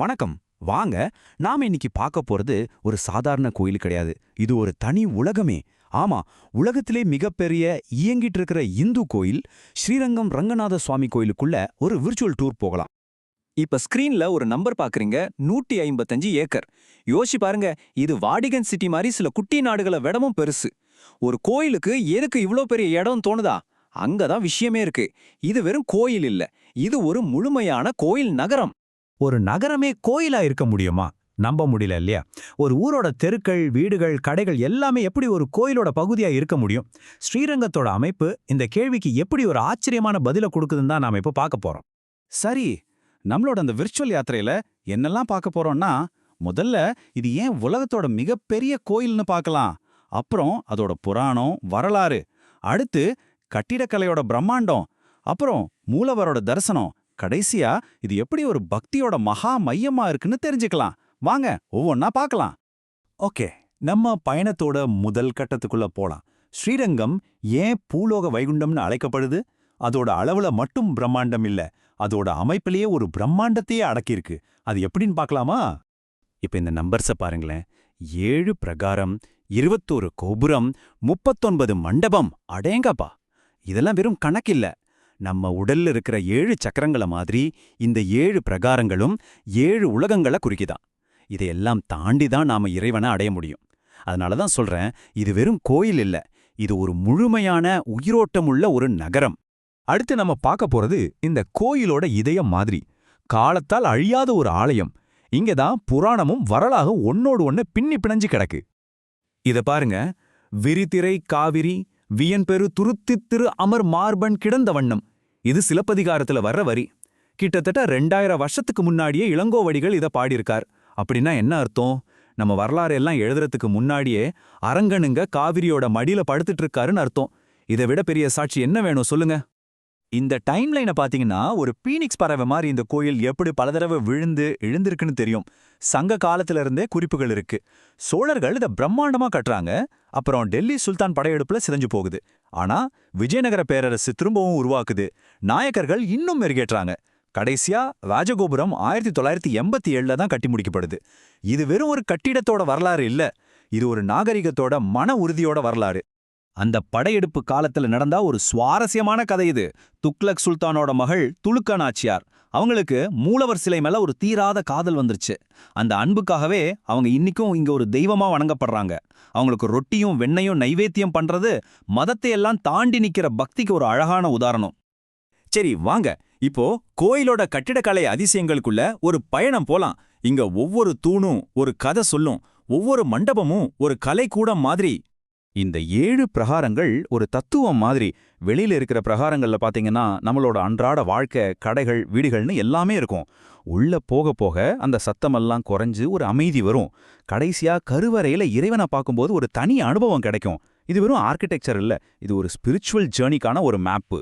வணக்கம். வாங்க, நாம இன்னைக்கு பார்க்க போறது ஒரு சாதாரண கோயில் கிடையாது. இது ஒரு தனி உலகமே. ஆமா, உலகத்திலே மிகப்பெரிய இயங்கிட்டு இருக்கிற இந்து கோயில் ஸ்ரீரங்கம் ரங்கநாத சுவாமி கோயிலுக்குள்ள ஒரு விர்ச்சுவல் டூர் போகலாம். இப்ப ஸ்கிரீன்ல ஒரு நம்பர் பாக்குறீங்க, 155 ஏக்கர். யோசிச்சு பாருங்க, இது வாடிகன் சிட்டி மாதிரி சில குட்டி நாடுகளை விடவும் பெருசு. ஒரு கோயிலுக்கு எதுக்கு இவ்ளோ பெரிய இடம் தோணுதா? அங்கதான் விஷயமே இருக்கு. இது வெறும் கோயில் இல்ல, இது ஒரு முழுமையான கோயில் நகரம். ஒரு நகரமே கோயிலா இருக்க முடியுமா? நம்ப முடியல இல்லையா? ஒரு ஊரோட தெருக்கள், வீடுகள், கடைகள் எல்லாமே எப்படி ஒரு கோயிலோட பகுதியா இருக்க முடியும்? ஸ்ரீரங்கத்தோட அமைப்பு இந்த கேள்விக்கு எப்படி ஒரு ஆச்சரியமான பதில கொடுக்குதுன்னு தான் நாம இப்ப பார்க்க போறோம். சரி, நம்மளோட அந்த விர்ச்சுவல் யாத்திரையில என்னெல்லாம் பார்க்க போறோம்னா, முதல்ல இது ஏன் உலகத்தோட மிகப்பெரிய கோயில்னு பார்க்கலாம். அப்புறம் அதோட புராணம், வரலாறு. அடுத்து கட்டிடக்கலையோட பிரம்மாண்டம். அப்புறம் மூலவரோட தரிசனம். கடைசியா இது எப்படி ஒரு பக்தியோட மகா மையமா இருக்குன்னு தெரிஞ்சுக்கலாம். வாங்க, ஒவ்வொன்னா பார்க்கலாம். ஓகே, நம்ம பயணத்தோட முதல் கட்டத்துக்குள்ள போலாம். ஸ்ரீரங்கம் ஏன் பூலோக வைகுண்டம்னு அழைக்கப்படுது? அதோட அளவுல மட்டும் பிரம்மாண்டம் இல்ல, அதோட அமைப்பிலேயே ஒரு பிரம்மாண்டத்தையே அடக்கியிருக்கு. அது எப்படின்னு பார்க்கலாமா? இப்ப இந்த நம்பர்ஸ பாருங்களேன். 7 பிரகாரம், 21 கோபுரம், 39 மண்டபம். அடேங்கப்பா, இதெல்லாம் வெறும் கணக்கில்ல. நம்ம உடல்ல இருக்கிற 7 சக்கரங்கள மாதிரி இந்த 7 பிரகாரங்களும் 7 உலகங்களை குறிக்குதான். இதையெல்லாம் தாண்டி தான் நாம இறைவனை அடைய முடியும். அதனால தான் சொல்றேன், இது வெறும் கோயில் இல்ல, இது ஒரு முழுமையான உயிரோட்டமுள்ள ஒரு நகரம். அடுத்து நம்ம பார்க்க போறது இந்த கோயிலோட இதயம் மாதிரி, காலத்தால் அழியாத ஒரு ஆலயம். இங்கதான் புராணமும் வரலாறும் ஒன்னோடு ஒன்னு பின்னி பிணைஞ்சு கிடக்கு. இத பாருங்க, விரிதிரை காவிரி வியன்பெரு துருத்தித்திரு அமர் மார்பன் கிடந்த வண்ணம். இது சிலப்பதிகாரத்துல வர்ற வரி. கிட்டத்தட்ட 2000 வருஷத்துக்கு முன்னாடியே இளங்கோவடிகள் இத பாடியிருக்கார். அப்படின்னா என்ன அர்த்தம்? நம்ம வரலாறு எல்லாம் எழுதுறதுக்கு முன்னாடியே அரங்கனுங்க காவிரியோட மடியில படுத்துட்டு இருக்காருன்னு அர்த்தம். இதை விட பெரிய சாட்சி என்ன வேணும் சொல்லுங்க? இந்த டைம்லைனை பாத்தீங்கன்னா ஒரு பீனிக்ஸ் பறவை மாதிரி இந்த கோயில் எப்படி பல தடவை விழுந்து எழுந்திருக்குன்னு தெரியும். சங்க காலத்துல இருந்தே குறிப்புகள் இருக்கு. சோழர்கள் இதை பிரம்மாண்டமா கட்டுறாங்க, அப்புறம் டெல்லி சுல்தான் படையெடுப்புல சிதைஞ்சு போகுது. ஆனா விஜயநகர பேரரசு திரும்பவும் உருவாக்குது. நாயக்கர்கள் இன்னும் மெருகேற்றாங்க. கடைசியா ராஜகோபுரம் 1987ல தான் கட்டி முடிக்கப்படுது. இது வெறும் ஒரு கட்டிடத்தோட வரலாறு இல்ல, இது ஒரு நாகரிகத்தோட மன உறுதியோட வரலாறு. அந்த படையெடுப்பு காலத்துல நடந்தா ஒரு சுவாரஸ்யமான கதை இது. துக்ளக் சுல்தானோட மகள் துலுக்க நாச்சியார், அவங்களுக்கு மூலவர் சிலை மேல ஒரு தீராத காதல் வந்துருச்சு. அந்த அன்புக்காகவே அவங்க இன்னிக்கும் இங்க ஒரு தெய்வமா வணங்கப்படுறாங்க. அவங்களுக்கு ரொட்டியும் வெண்ணையும் நைவேத்தியம் பண்றது மதத்தை எல்லாம் தாண்டி நிக்கிற பக்திக்கு ஒரு அழகான உதாரணம். சரி வாங்க, இப்போ கோயிலோட கட்டிடக்கலை அதிசயங்களுக்குள்ள ஒரு பயணம் போலாம். இங்க ஒவ்வொரு தூணும் ஒரு கதை சொல்லும், ஒவ்வொரு மண்டபமும் ஒரு கலைக்கூடம் மாதிரி. இந்த 7 பிரகாரங்கள் ஒரு தத்துவம் மாதிரி. வெளியில இருக்கிற பிரகாரங்கள்ல பாத்தீங்கன்னா நம்மளோட அன்றாட வாழ்க்கை, கடைகள், வீடுகள்னு எல்லாமே இருக்கும். உள்ள போக போக அந்த சத்தமெல்லாம் குறைஞ்சு ஒரு அமைதி வரும். கடைசியா கருவறையில இறைவனை பார்க்கும்போது ஒரு தனி அனுபவம் கிடைக்கும். இது வெறும் ஆர்கிடெக்சர் இல்ல, இது ஒரு ஸ்பிரிச்சுவல் ஜேர்னிக்கான ஒரு மேப்பு.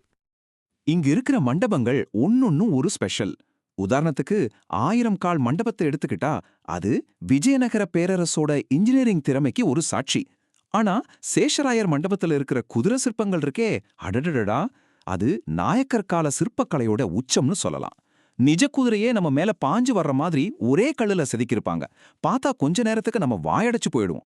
இங்க இருக்கிற மண்டபங்கள் ஒன்னொன்னும் ஒரு ஸ்பெஷல். உதாரணத்துக்கு 1000 கால் மண்டபத்தை எடுத்துக்கிட்டா அது விஜயநகர பேரரசோட இன்ஜினியரிங் திறமைக்கு ஒரு சாட்சி. ஆனா சேஷராயர் மண்டபத்துல இருக்கிற குதிரை சிற்பங்கள் இருக்கே, அடடடா, அது நாயக்கர் கால சிற்பக்கலையோட உச்சம்னு சொல்லலாம். நிஜ குதிரையே நம்ம மேல பாஞ்சு வர்ற மாதிரி ஒரே கல்லுல செதுக்கியிருப்பாங்க. பார்த்தா கொஞ்ச நேரத்துக்கு நம்ம வாயடைச்சு போயிடுவோம்.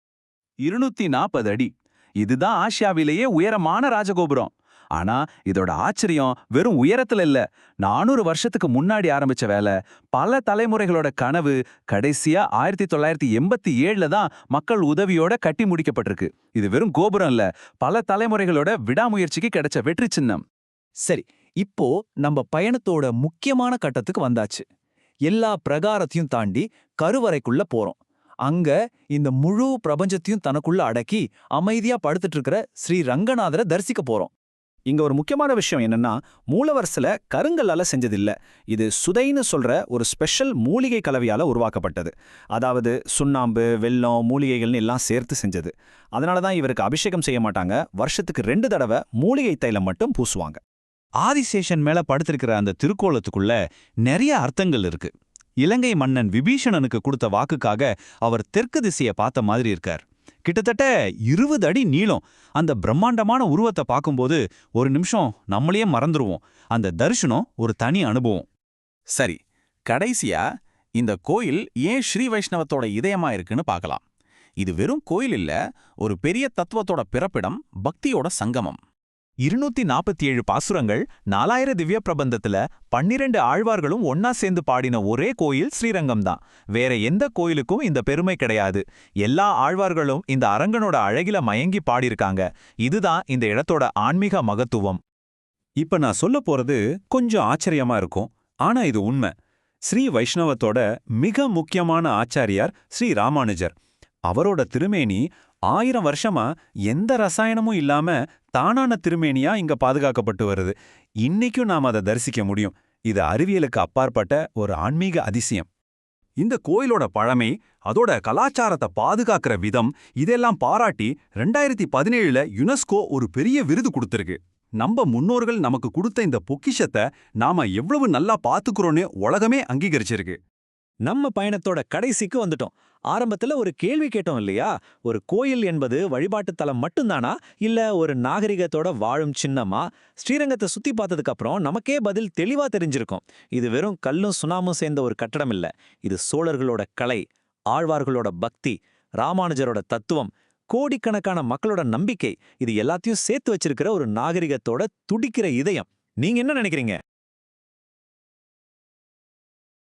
240 அடி, இதுதான் ஆசியாவிலேயே உயரமான ராஜகோபுரம். ஆனா இதோட ஆச்சரியம் வெறும் உயரத்துல இல்ல, 400 வருஷத்துக்கு முன்னாடி ஆரம்பிச்ச வேலை, பல தலைமுறைகளோட கனவு, கடைசியா 1987ல தான் மக்கள் உதவியோட கட்டி முடிக்கப்பட்டிருக்கு. இது வெறும் கோபுரம் இல்ல, பல தலைமுறைகளோட விடாமுயற்சிக்கு கிடைச்ச வெற்றி சின்னம். சரி, இப்போ நம்ம பயணத்தோட முக்கியமான கட்டத்துக்கு வந்தாச்சு. எல்லா பிரகாரத்தையும் தாண்டி கருவறைக்குள்ள போறோம். அங்க இந்த முழு பிரபஞ்சத்தையும் தனக்குள்ள அடக்கி அமைதியா படுத்துட்டு இருக்கிற ஸ்ரீ ரங்கநாதரை தரிசிக்க போறோம். இங்க ஒரு முக்கியமான விஷயம் என்னன்னா, மூலவர் சிலை கருங்கல்லால செஞ்சதில்ல. இது சுதைன்னு சொல்ற ஒரு ஸ்பெஷல் மூலிகை கலவையால உருவாக்கப்பட்டது. அதாவது சுண்ணாம்பு, வெல்லம், மூலிகைகள்னு எல்லாம் சேர்த்து செஞ்சது. அதனால தான் இவருக்கு அபிஷேகம் செய்ய மாட்டாங்க. வருஷத்துக்கு 2 தடவை மூலிகை தைலம் மட்டும் பூசுவாங்க. ஆதிசேஷன் மேல படுத்திருக்கிற அந்த திருக்கோலத்துக்குள்ள நிறைய அர்த்தங்கள் இருக்கு. இலங்கை மன்னன் விபீஷணனுக்கு கொடுத்த வாக்குக்காக அவர் தெற்கு திசையை பார்த்த மாதிரி இருக்கார். கிட்டத்தட்ட 20 அடி நீளம். அந்த பிரம்மாண்டமான உருவத்தை பார்க்கும்போது ஒரு நிமிஷம் நம்மளையே மறந்துருவோம். அந்த தரிசனம் ஒரு தனி அனுபவம். சரி, கடைசியா இந்த கோயில் ஏன் ஸ்ரீ வைஷ்ணவத்தோட இதயமா இருக்குன்னு பார்க்கலாம். இது வெறும் கோயில் இல்ல, ஒரு பெரிய தத்துவத்தோட பிறப்பிடம், பக்தியோட சங்கமம். 247 பாசுரங்கள், 4000 திவ்ய பிரபந்தத்துல 12 ஆழ்வார்களும் ஒன்னா சேர்ந்து பாடின ஒரே கோயில் ஸ்ரீரங்கம் தான். வேற எந்த கோயிலுக்கும் இந்த பெருமை கிடையாது. எல்லா ஆழ்வார்களும் இந்த அரங்கனோட அழகில மயங்கி பாடியிருக்காங்க. இதுதான் இந்த இடத்தோட ஆன்மீக மகத்துவம். இப்ப நான் சொல்ல போறது கொஞ்சம் ஆச்சரியமா இருக்கும், ஆனா இது உண்மை. ஸ்ரீ வைஷ்ணவத்தோட மிக முக்கியமான ஆச்சாரியார் ஸ்ரீ ராமானுஜர். அவரோட திருமேனி 1000 வருஷமா எந்த ரசாயனமும் இல்லாம தானான திருமேனியா இங்க பாதுகாக்கப்பட்டு வருது. இன்னைக்கும் நாம அதை தரிசிக்க முடியும். இது அறிவியலுக்கு அப்பாற்பட்ட ஒரு ஆன்மீக அதிசயம். இந்த கோயிலோட பழமை, அதோட கலாச்சாரத்தை பாதுகாக்கிற விதம், இதெல்லாம் பாராட்டி 2017ல யுனெஸ்கோ ஒரு பெரிய விருது கொடுத்திருக்கு. நம்ம முன்னோர்கள் நமக்கு கொடுத்த இந்த பொக்கிஷத்தை நாம எவ்வளவு நல்லா பாத்துக்கிறோன்னு உலகமே அங்கீகரிச்சிருக்கு. நம்ம பயணத்தோட கடைசிக்கு வந்துட்டோம். ஆரம்பத்துல ஒரு கேள்வி கேட்டோம் இல்லையா? ஒரு கோயில் என்பது வழிபாட்டுத் தலம் மட்டும்தானா, இல்ல ஒரு நாகரிகத்தோட வாழும் சின்னமா? ஸ்ரீரங்கத்தை சுத்தி பார்த்ததுக்கு அப்புறம் நமக்கே பதில் தெளிவா தெரிஞ்சிருக்கும். இது வெறும் கல்லும் சுண்ணாமும் சேர்ந்த ஒரு கட்டடம் இல்ல. இது சோழர்களோட கலை, ஆழ்வார்களோட பக்தி, ராமானுஜரோட தத்துவம், கோடிக்கணக்கான மக்களோட நம்பிக்கை, இது எல்லாத்தையும் சேர்த்து வச்சிருக்கிற ஒரு நாகரிகத்தோட துடிக்கிற இதயம். நீங்க என்ன நினைக்கிறீங்க?